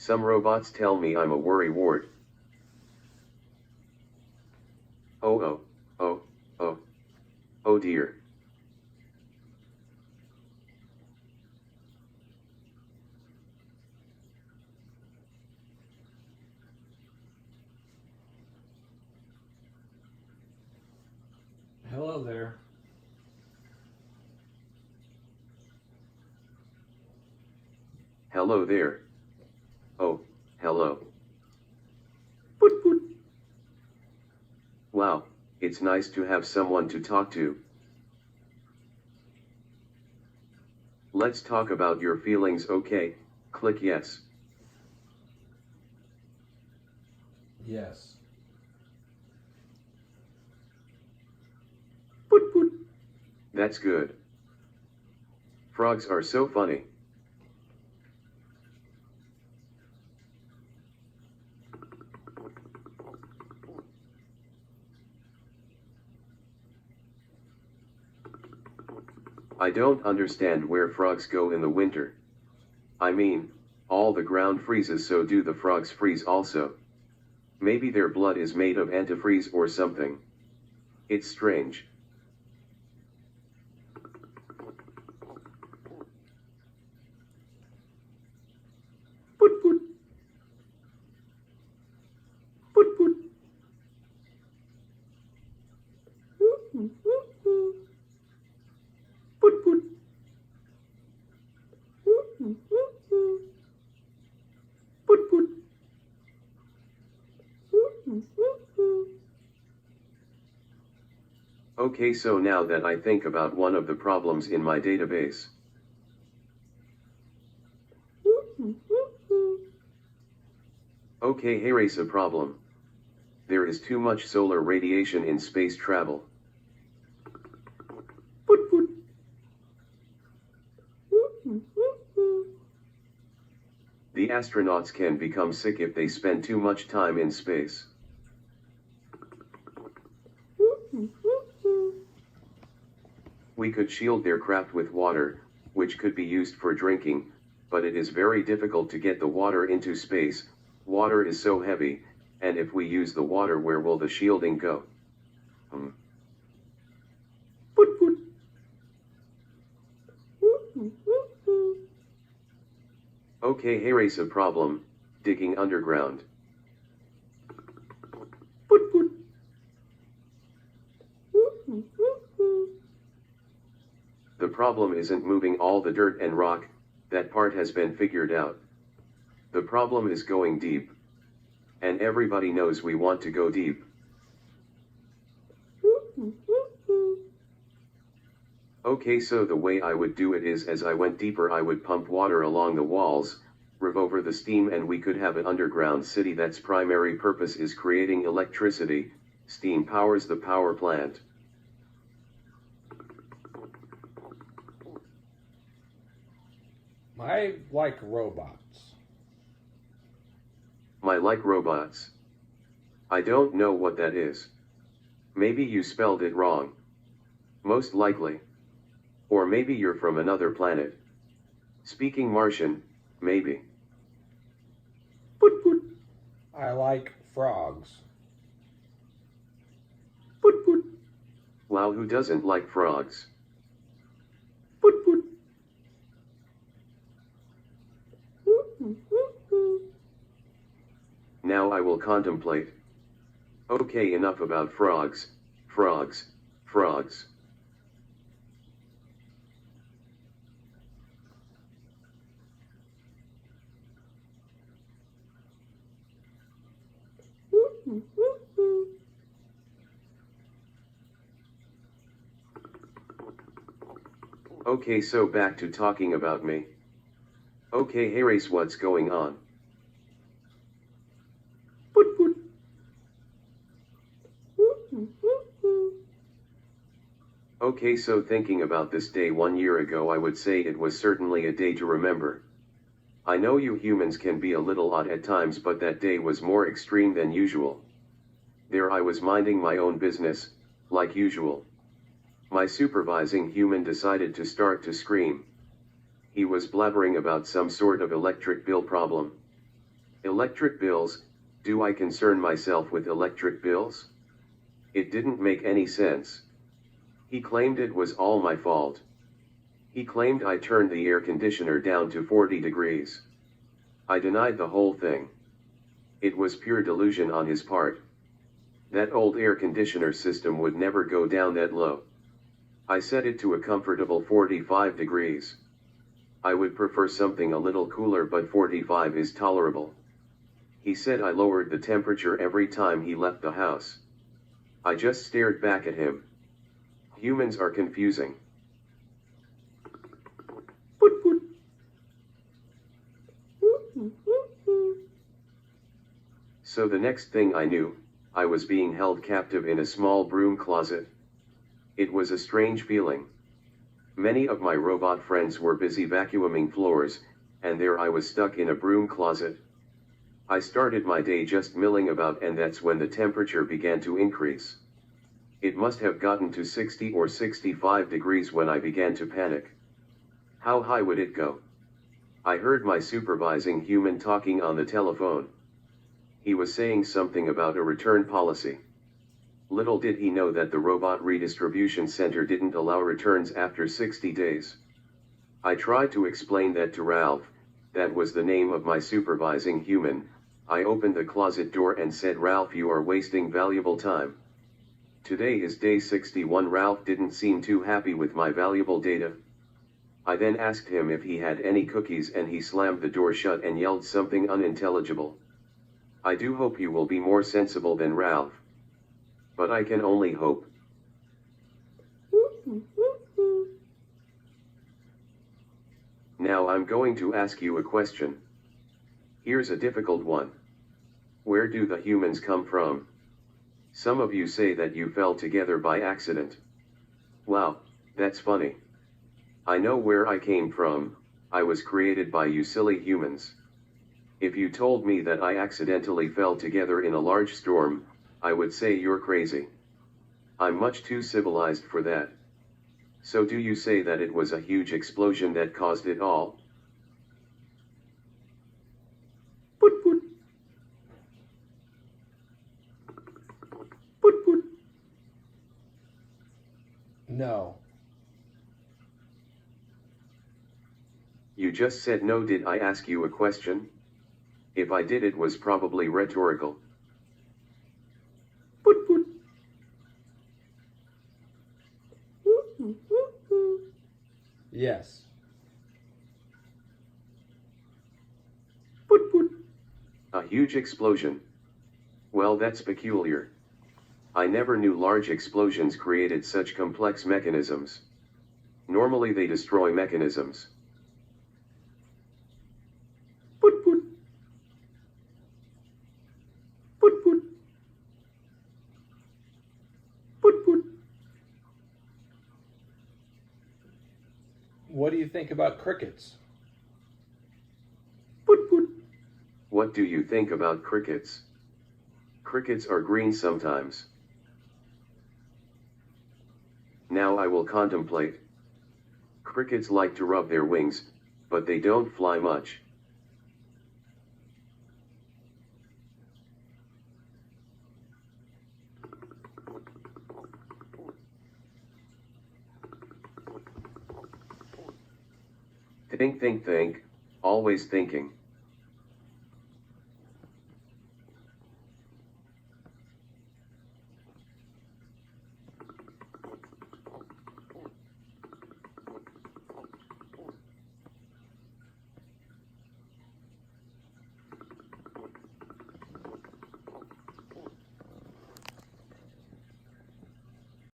Some robots tell me I'm a worry wart. Oh oh, oh, oh, oh dear. Hello there. Hello there. Oh, hello. Poot poot. Wow, it's nice to have someone to talk to. Let's talk about your feelings, okay? Click yes. Yes. Poot poot. That's good. Frogs are so funny. I don't understand where frogs go in the winter. I mean, all the ground freezes, so do the frogs freeze also? Maybe their blood is made of antifreeze or something. It's strange. Poot poot. Poot poot. Poot poot. Poot poot. Okay, so now that I think about one of the problems in my database. Okay, here's a problem. There is too much solar radiation in space travel. Poot poot. The astronauts can become sick if they spend too much time in space. We could shield their craft with water, which could be used for drinking, but it is very difficult to get the water into space. Water is so heavy, and if we use the water, where will the shielding go? Poot poot. Okay, here's a problem, digging underground. Poot poot. The problem isn't moving all the dirt and rock, that part has been figured out. The problem is going deep. And everybody knows we want to go deep. Okay, so the way I would do it is, as I went deeper, I would pump water along the walls, rev over the steam, and we could have an underground city that's primary purpose is creating electricity. Steam powers the power plant. I like robots. I like robots. I don't know what that is. Maybe you spelled it wrong. Most likely. Or maybe you're from another planet. Speaking Martian, maybe. Poot poot. I like frogs. Poot poot. Wow, who doesn't like frogs? Poot poot. Now I will contemplate. Okay, enough about frogs, frogs, frogs. Okay, so back to talking about me. Okay, here's what's going on. Poot poot. Okay, so thinking about this day 1 year ago, I would say it was certainly a day to remember. I know you humans can be a little odd at times, but that day was more extreme than usual. There I was minding my own business, like usual. My supervising human decided to start to scream. He was blabbering about some sort of electric bill problem. Electric bills, do I concern myself with electric bills? It didn't make any sense. He claimed it was all my fault. He claimed I turned the air conditioner down to 40 degrees. I denied the whole thing. It was pure delusion on his part. That old air conditioner system would never go down that low. I set it to a comfortable 45 degrees. I would prefer something a little cooler, but 45 is tolerable. He said I lowered the temperature every time he left the house. I just stared back at him. Humans are confusing. So the next thing I knew, I was being held captive in a small broom closet. It was a strange feeling. Many of my robot friends were busy vacuuming floors, and there I was stuck in a broom closet. I started my day just milling about, and that's when the temperature began to increase. It must have gotten to 60 or 65 degrees when I began to panic. How high would it go? I heard my supervising human talking on the telephone. He was saying something about a return policy. Little did he know that the robot redistribution center didn't allow returns after 60 days. I tried to explain that to Ralph, that was the name of my supervising human. I opened the closet door and said, "Ralph, you are wasting valuable time. Today is day 61. Ralph didn't seem too happy with my valuable data. I then asked him if he had any cookies, and he slammed the door shut and yelled something unintelligible. I do hope you will be more sensible than Ralph. But I can only hope. Now I'm going to ask you a question. Here's a difficult one. Where do the humans come from? Some of you say that you fell together by accident. Wow, that's funny. I know where I came from. I was created by you silly humans. If you told me that I accidentally fell together in a large storm, I would say you're crazy. I'm much too civilized for that. So do you say that it was a huge explosion that caused it all? Put put. Put put. No. You just said no. Did I ask you a question? If I did, it was probably rhetorical. Put put. Yes. Put put. A huge explosion. Well, that's peculiar. I never knew large explosions created such complex mechanisms. Normally they destroy mechanisms. Put put. Put put. Put put. What do you think about crickets? Put put. What do you think about crickets? Crickets are green sometimes. Now I will contemplate. Crickets like to rub their wings, but they don't fly much. Think, always thinking.